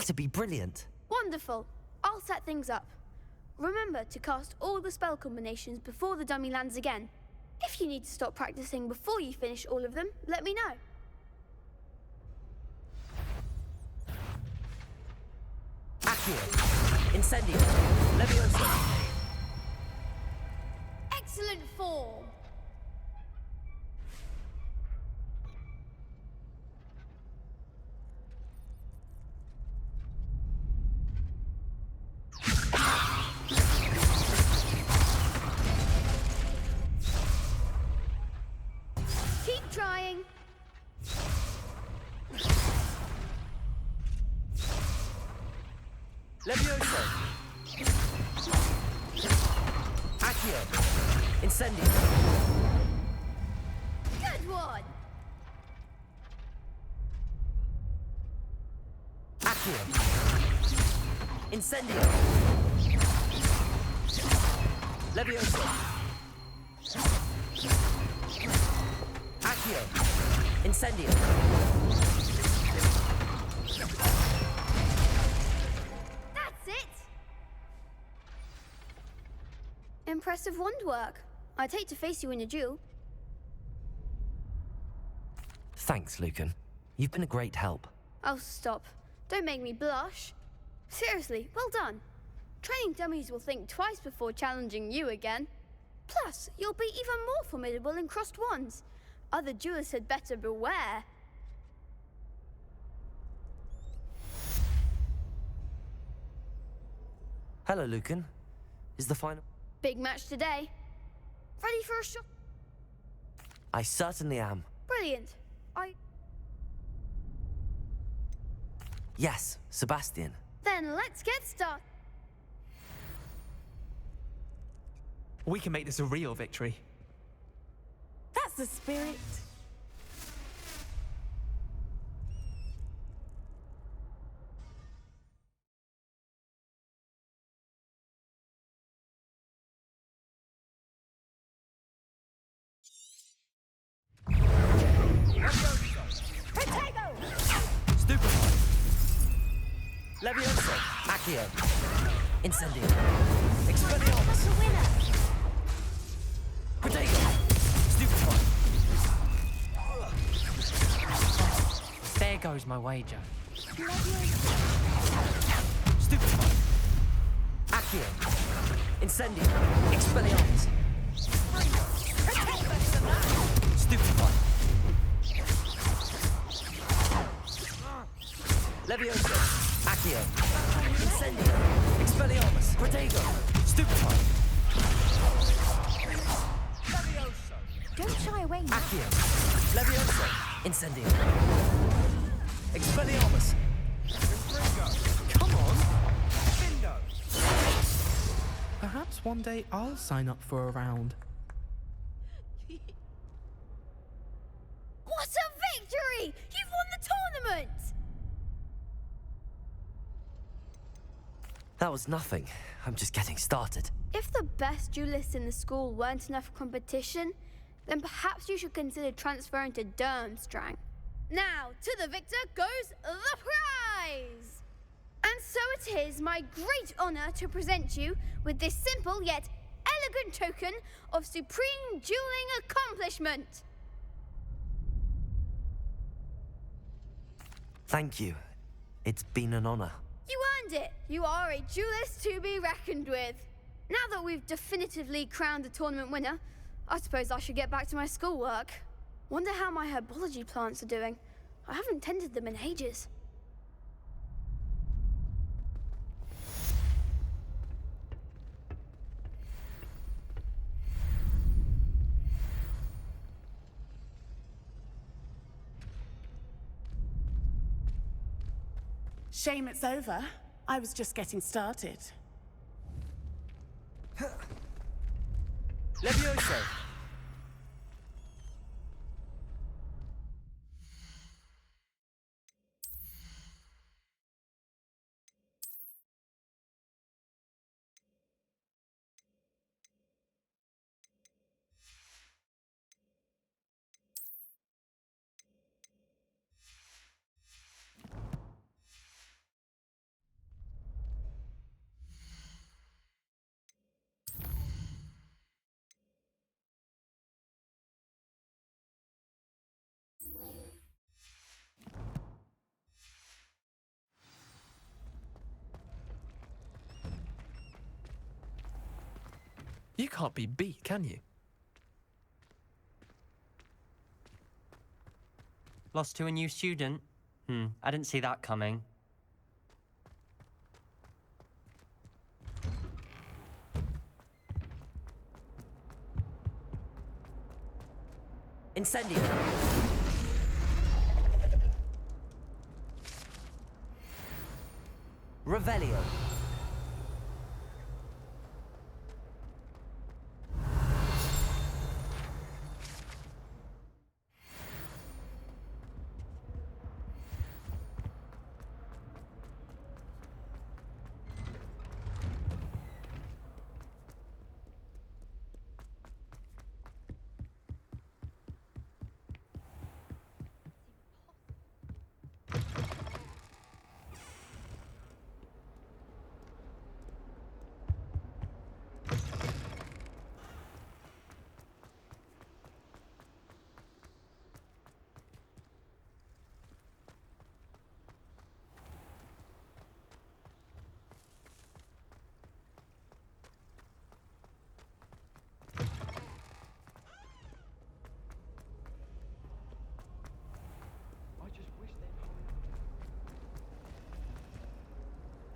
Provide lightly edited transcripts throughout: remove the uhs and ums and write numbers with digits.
That'd be brilliant. Wonderful. I'll set things up. Remember to cast all the spell combinations before the dummy lands again. If you need to stop practicing before you finish all of them, let me know. Accio. Incendio. Levioso. Excellent form. Keep trying. Levioso. Accio. Incendio. Good one. Accio. Incendio. Levioso. Accio. Incendio. That's it. Impressive wand work. I'd hate to face you in a duel. Thanks, Lucan. You've been a great help. Oh, stop. Don't make me blush. Seriously, well done. Training dummies will think twice before challenging you again. Plus, you'll be even more formidable in crossed wands. Other duelists had better beware. Hello, Lucan. Is the final... Big match today. Ready for a shot? I certainly am. Brilliant. Yes, Sebastian. Then let's get started. We can make this a real victory. That's the spirit. Stupefy. Levioso. Accio. Incendio. Expelliarmus. Protego. Stupefy. There goes my wager. Stupefy. Accio. Incendio. Expelliarmus. Stupefy. Levioso. Accio. Incendio. Expelliarmus. Protego. Stupefy. Don't shy away now. Accio. Levioso. Incendio. Expelliarmus. Come on. Perhaps one day I'll sign up for a round. What a victory! You've won the tournament! That was nothing. I'm just getting started. If the best duelists in the school weren't enough competition, then perhaps you should consider transferring to Durmstrang. Now, to the victor goes the prize! And so it is my great honor to present you with this simple yet elegant token of supreme dueling accomplishment. Thank you. It's been an honor. You earned it. You are a duelist to be reckoned with. Now that we've definitively crowned the tournament winner, I suppose I should get back to my schoolwork. Wonder how my herbology plants are doing. I haven't tended them in ages. Shame it's over. I was just getting started. Levioso. You can't be beat, can you? Lost to a new student? I didn't see that coming. Incendio! Revelio!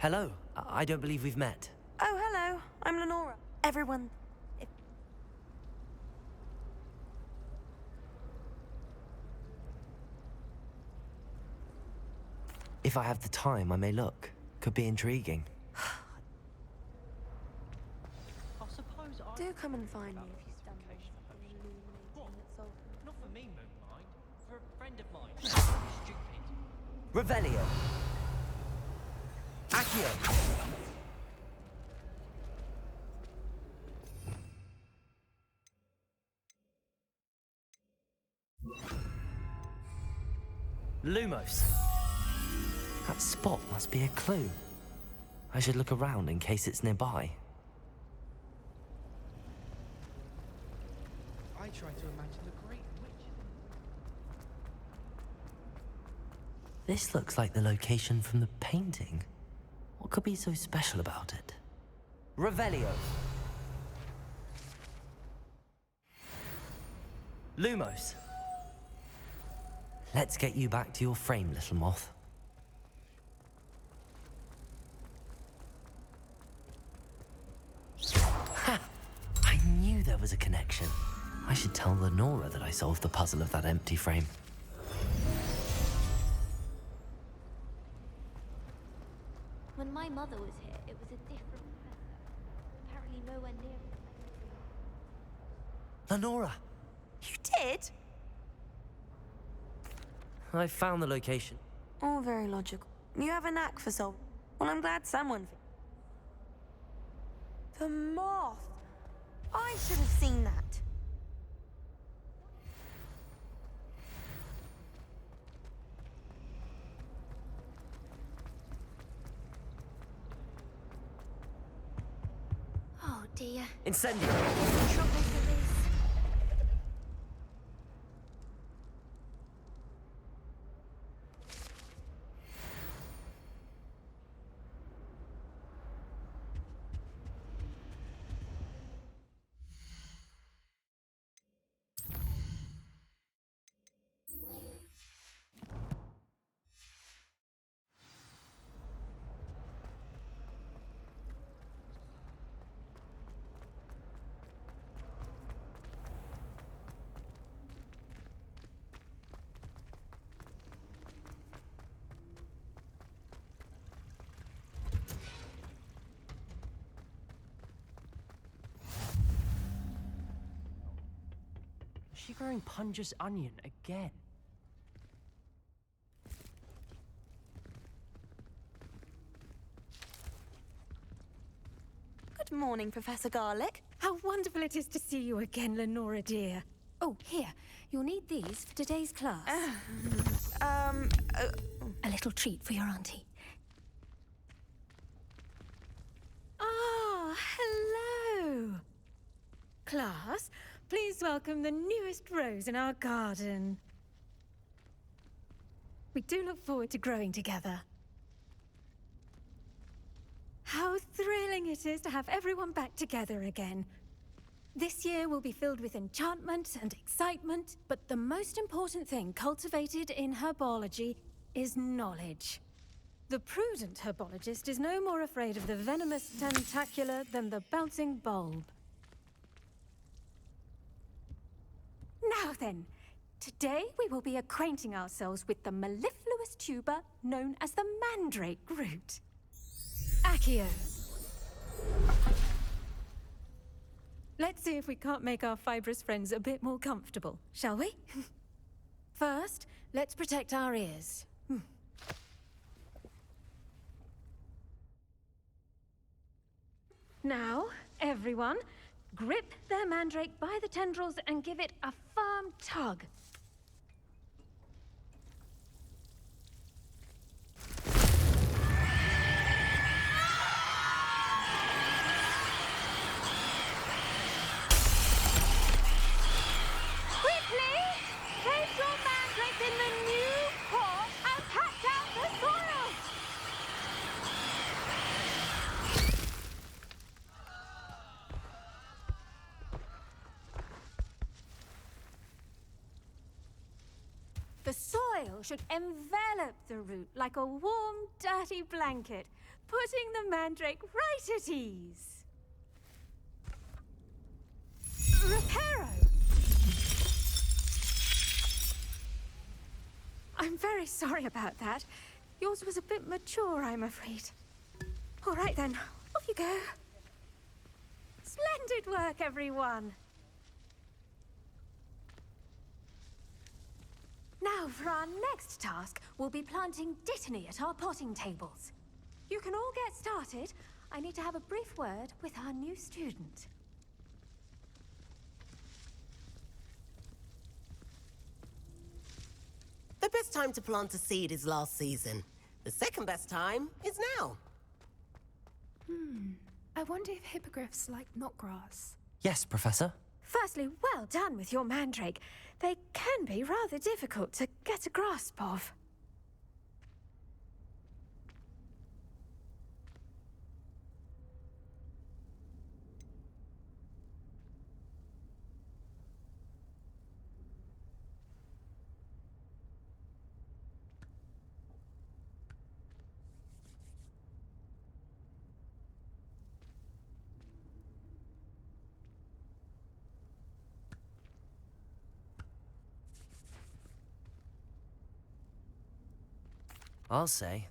Hello. I don't believe we've met. Oh, hello. I'm Lenora. Everyone... If I have the time, I may look. Could be intriguing. Do come and find me if you stumble on something illuminating that's old. Not for me, Moonlight. For a friend of mine. Stupid. Revelio! Accio! Lumos! That spot must be a clue. I should look around in case it's nearby. I try to imagine the great witch. This looks like the location from the painting. What could be so special about it? Revelio! Lumos! Let's get you back to your frame, little moth. Ha! I knew there was a connection. I should tell Lenora that I solved the puzzle of that empty frame. When my mother was here, it was a different professor. Apparently nowhere near as Lenora! You did? I found the location. All very logical. You have a knack for solving. Well, I'm glad someone... The moth! I should have seen that. Oh dear. Incendio! Trouble for this. Is she growing Punja's onion again? Good morning, Professor Garlick. How wonderful it is to see you again, Lenora dear. Oh, here. You'll need these for today's class. A little treat for your auntie. Ah, hello. Class, please welcome the newest rose in our garden. We do look forward to growing together. How thrilling it is to have everyone back together again. This year will be filled with enchantment and excitement, but the most important thing cultivated in herbology is knowledge. The prudent herbologist is no more afraid of the venomous tentacular than the bouncing bulb. Now then, today we will be acquainting ourselves with the mellifluous tuber known as the mandrake root. Accio. Let's see if we can't make our fibrous friends a bit more comfortable, shall we? First, let's protect our ears. Now, everyone, grip their mandrake by the tendrils and give it a firm tug. Quickly! Place your mandrake in the new pot and pat down the soil! The soil should envelop the root like a warm, dirty blanket, putting the mandrake right at ease. Reparo! I'm very sorry about that. Yours was a bit mature, I'm afraid. All right then, off you go. Splendid work, everyone! Now, for our next task, we'll be planting Dittany at our potting tables. You can all get started. I need to have a brief word with our new student. The best time to plant a seed is last season. The second best time is now. I wonder if hippogriffs like knotgrass. Yes, Professor. Firstly, well done with your mandrake. They can be rather difficult to get a grasp of. I'll say.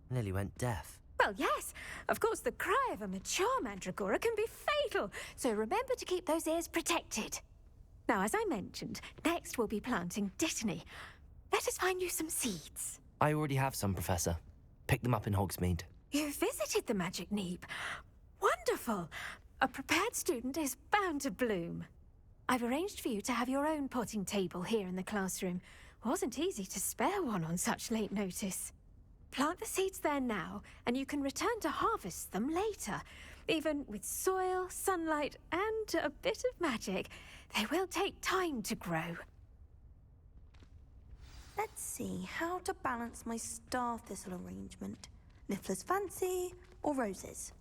Nearly went deaf. Well, yes. Of course, the cry of a mature mandragora can be fatal, so remember to keep those ears protected. Now, as I mentioned, next we'll be planting Dittany. Let us find you some seeds. I already have some, Professor. Picked them up in Hogsmeade. You visited the Magic Neep. Wonderful! A prepared student is bound to bloom. I've arranged for you to have your own potting table here in the classroom. Wasn't easy to spare one on such late notice. Plant the seeds there now, and you can return to harvest them later. Even with soil, sunlight, and a bit of magic, they will take time to grow. Let's see how to balance my star thistle arrangement. Niffler's fancy or roses?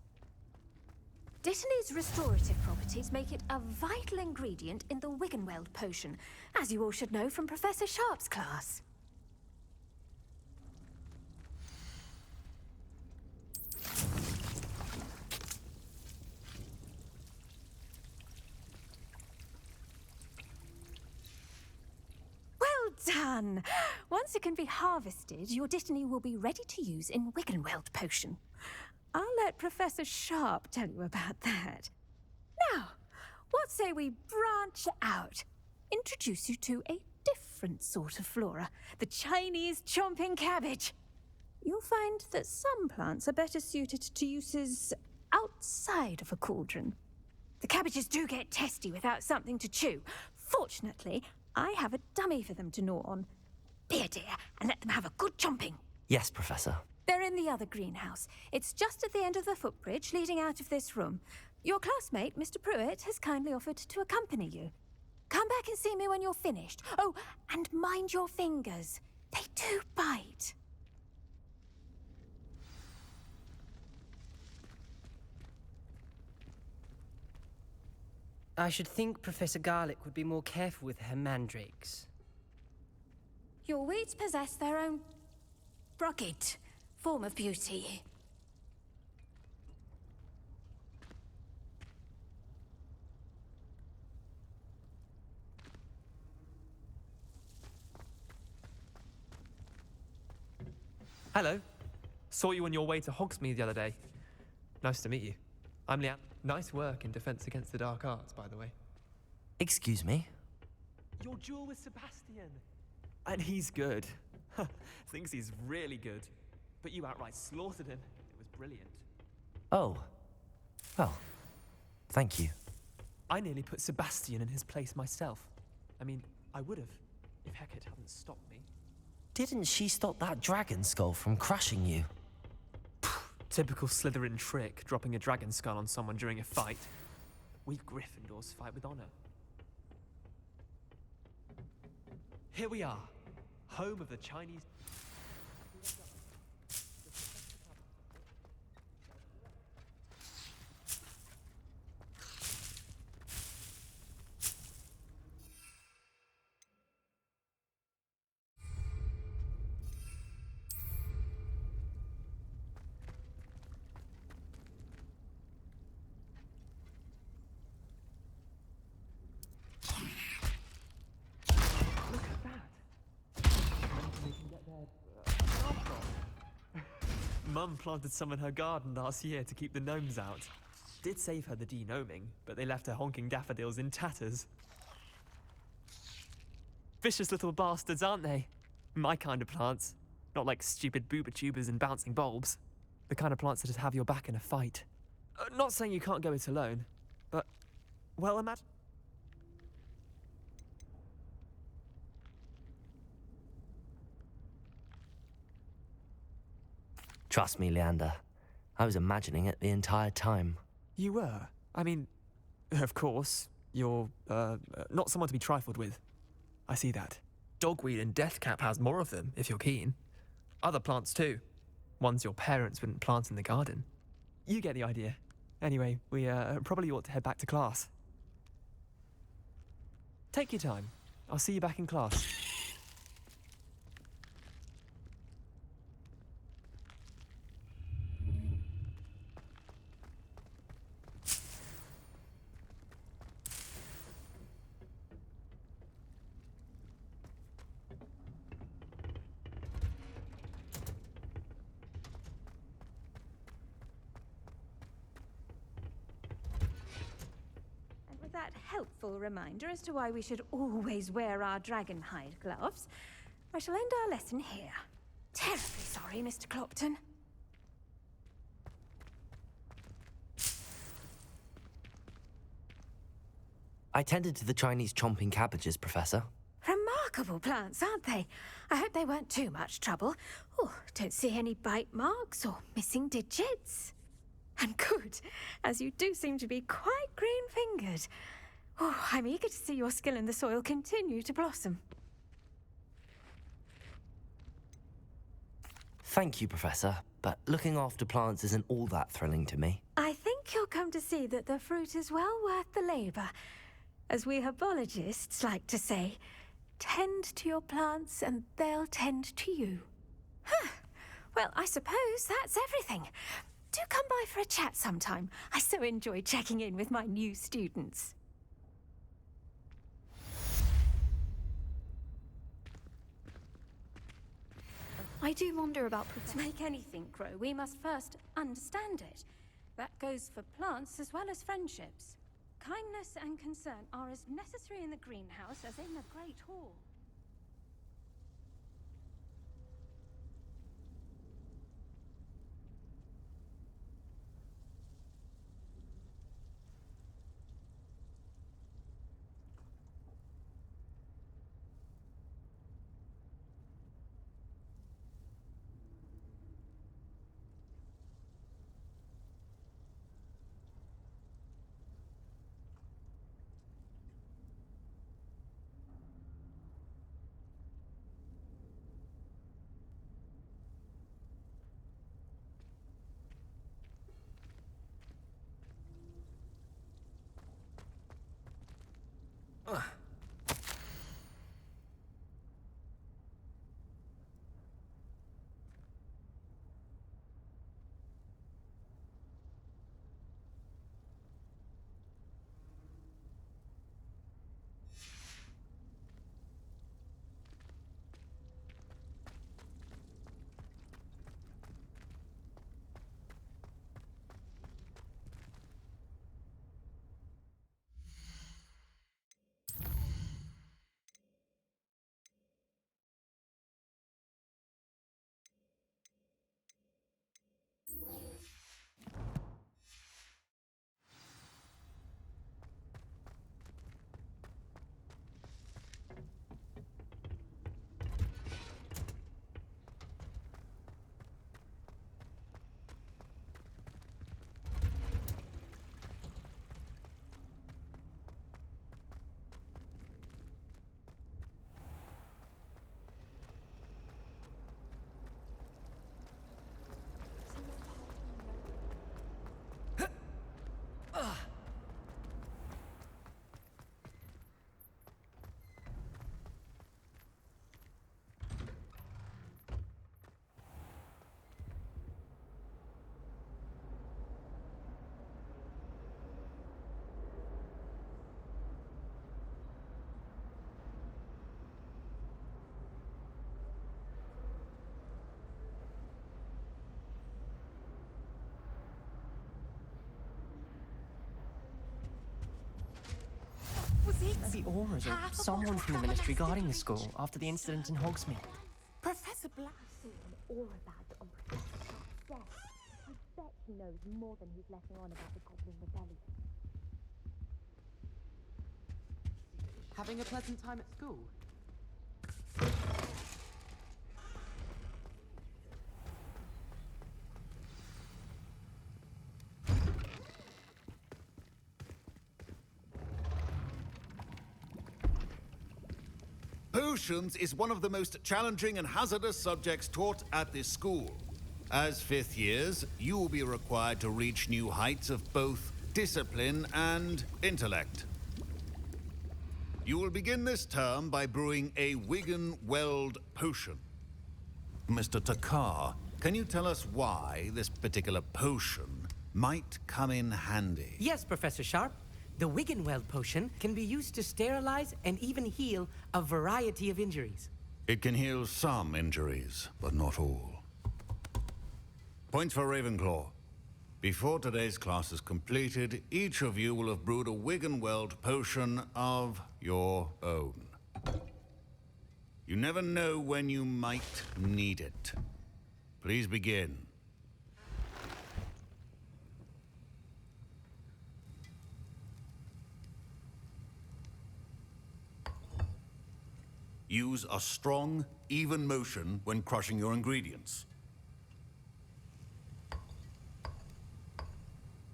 Dittany's restorative properties make it a vital ingredient in the Wiggenweld potion, as you all should know from Professor Sharp's class. Well done! Once it can be harvested, your Dittany will be ready to use in Wiggenweld potion. I'll let Professor Sharp tell you about that. Now, what say we branch out? Introduce you to a different sort of flora, the Chinese chomping cabbage. You'll find that some plants are better suited to uses outside of a cauldron. The cabbages do get testy without something to chew. Fortunately, I have a dummy for them to gnaw on. Be a dear and let them have a good chomping. Yes, Professor. They're in the other greenhouse. It's just at the end of the footbridge leading out of this room. Your classmate, Mr. Pruitt, has kindly offered to accompany you. Come back and see me when you're finished. Oh, and mind your fingers. They do bite. I should think Professor Garlick would be more careful with her mandrakes. Your weeds possess their own rugged form of beauty. Hello. Saw you on your way to Hogsmeade the other day. Nice to meet you. I'm Leanne. Nice work in Defense Against the Dark Arts, by the way. Excuse me? Your duel with Sebastian. And he's good. Thinks he's really good. But you outright slaughtered him. It was brilliant. Oh. Well, thank you. I nearly put Sebastian in his place myself. I mean, I would have, if Hecate hadn't stopped me. Didn't she stop that dragon skull from crushing you? Typical Slytherin trick, dropping a dragon skull on someone during a fight. We Gryffindors fight with honor. Here we are, home of the Chinese... Mum planted some in her garden last year to keep the gnomes out. Did save her the de-gnoming, but they left her honking daffodils in tatters. Vicious little bastards, aren't they? My kind of plants. Not like stupid booba tubers and bouncing bulbs. The kind of plants that'd have your back in a fight. Not saying you can't go it alone, but, well, imagine... Trust me, Leander. I was imagining it the entire time. You were? I mean, of course, you're, not someone to be trifled with. I see that. Dogweed and deathcap has more of them, if you're keen. Other plants too. Ones your parents wouldn't plant in the garden. You get the idea. Anyway, we, probably ought to head back to class. Take your time. I'll see you back in class. That helpful reminder as to why we should always wear our dragonhide gloves, I shall end our lesson here. Terribly sorry, Mr. Clopton. I tended to the Chinese chomping cabbages, Professor. Remarkable plants, aren't they? I hope they weren't too much trouble. Oh, don't see any bite marks or missing digits. And good, as you do seem to be quite green-fingered. Oh, I'm eager to see your skill in the soil continue to blossom. Thank you, Professor, but looking after plants isn't all that thrilling to me. I think you'll come to see that the fruit is well worth the labour. As we herbologists like to say, tend to your plants and they'll tend to you. Huh. Well, I suppose that's everything. Do come by for a chat sometime. I so enjoy checking in with my new students. I do wonder about To make anything grow, we must first understand it. That goes for plants as well as friendships. Kindness and concern are as necessary in the greenhouse as in the Great Hall. auras or someone from the ministry guarding the school after the incident in Hogsmeade. Professor Black. An aura badge on Professor Sharp's desk. I bet he knows more than he's letting on about the Goblin Rebellion. Having a pleasant time at school? Potions is one of the most challenging and hazardous subjects taught at this school. As fifth years, you will be required to reach new heights of both discipline and intellect. You will begin this term by brewing a Wigan-Weld potion. Mr. Takar, can you tell us why this particular potion might come in handy? Yes, Professor Sharp. The Wiggenweld potion can be used to sterilize and even heal a variety of injuries. It can heal some injuries, but not all. Points for Ravenclaw. Before today's class is completed, each of you will have brewed a Wiggenweld potion of your own. You never know when you might need it. Please begin. Use a strong, even motion when crushing your ingredients.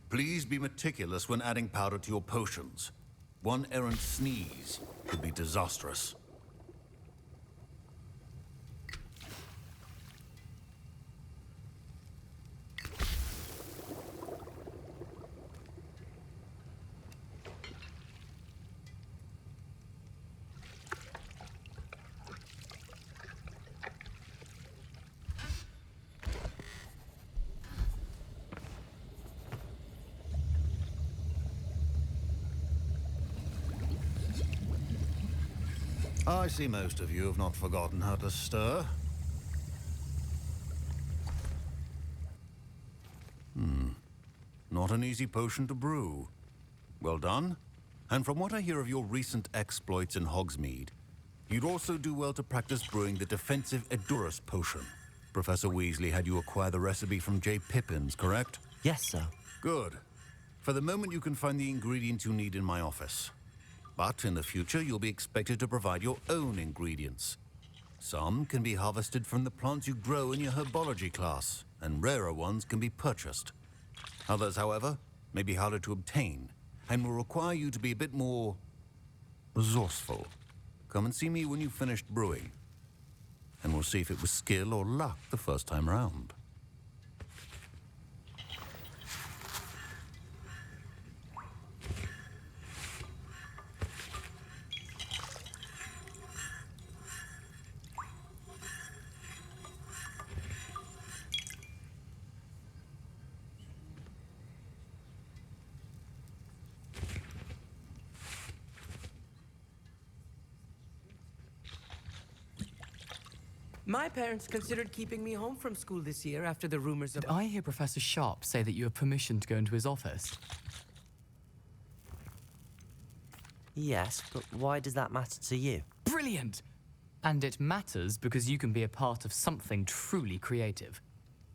Please be meticulous when adding powder to your potions. One errant sneeze could be disastrous. I see most of you have not forgotten how to stir. Not an easy potion to brew. Well done. And from what I hear of your recent exploits in Hogsmeade, you'd also do well to practice brewing the defensive Edurus potion. Professor Weasley had you acquire the recipe from J. Pippins, correct? Yes, sir. Good. For the moment, you can find the ingredients you need in my office. But in the future, you'll be expected to provide your own ingredients. Some can be harvested from the plants you grow in your herbology class, and rarer ones can be purchased. Others, however, may be harder to obtain, and will require you to be a bit more resourceful. Come and see me when you've finished brewing, and we'll see if it was skill or luck the first time round. My parents considered keeping me home from school this year after the rumors of... Did I hear Professor Sharp say that you have permission to go into his office? Yes, but why does that matter to you? Brilliant! And it matters because you can be a part of something truly creative.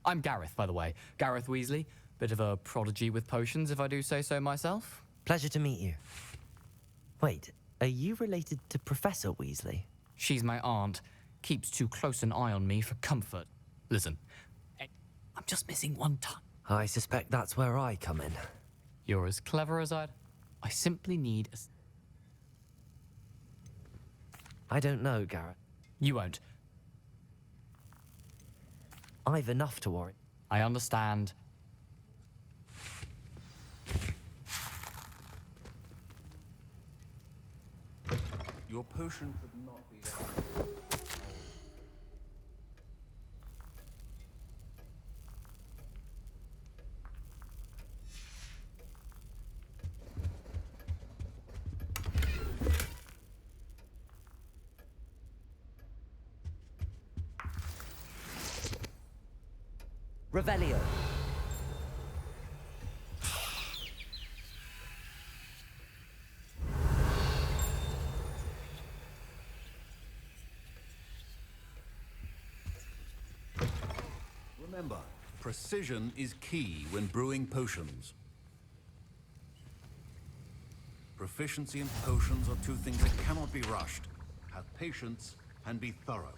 I'm Gareth, by the way. Gareth Weasley. Bit of a prodigy with potions, if I do say so myself. Pleasure to meet you. Wait, are you related to Professor Weasley? She's my aunt. Keeps too close an eye on me for comfort. Listen, I'm just missing one tongue. I suspect that's where I come in. You're as clever as I simply need a... I don't know, Garrett. You won't. I've enough to worry. I understand. Your potion could not be there. Revelio. Remember, precision is key when brewing potions. Proficiency in potions are two things that cannot be rushed. Have patience and be thorough.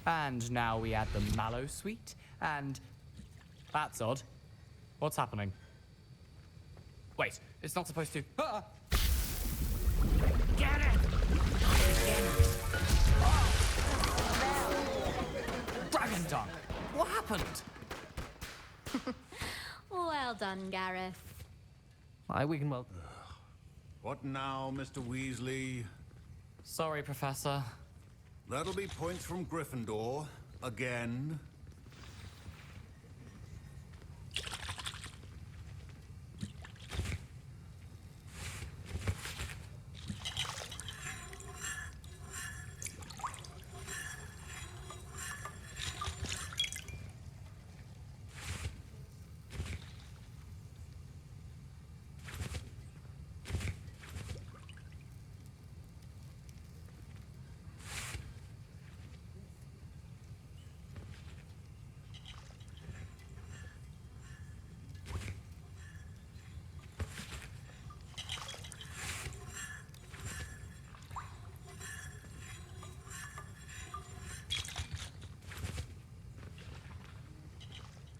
And now we add the mallow sweet, and... That's odd. What's happening? Wait, it's not supposed to... Ah! Get it! Dragon Dunk! What happened? Well done, Gareth. Aye, Wiggenweld. What now, Mr. Weasley? Sorry, Professor. That'll be points from Gryffindor. Again.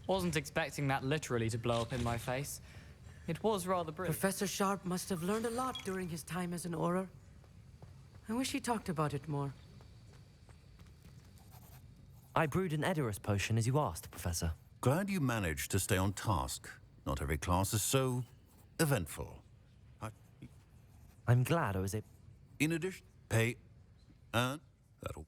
Wasn't expecting that literally to blow up in my face. It was rather brilliant. Professor Sharp must have learned a lot during his time as an Auror. I wish he talked about it more. I brewed an Edorus potion as you asked, Professor. Glad you managed to stay on task. Not every class is so eventful. I'm glad I was able... In addition, pay... and that'll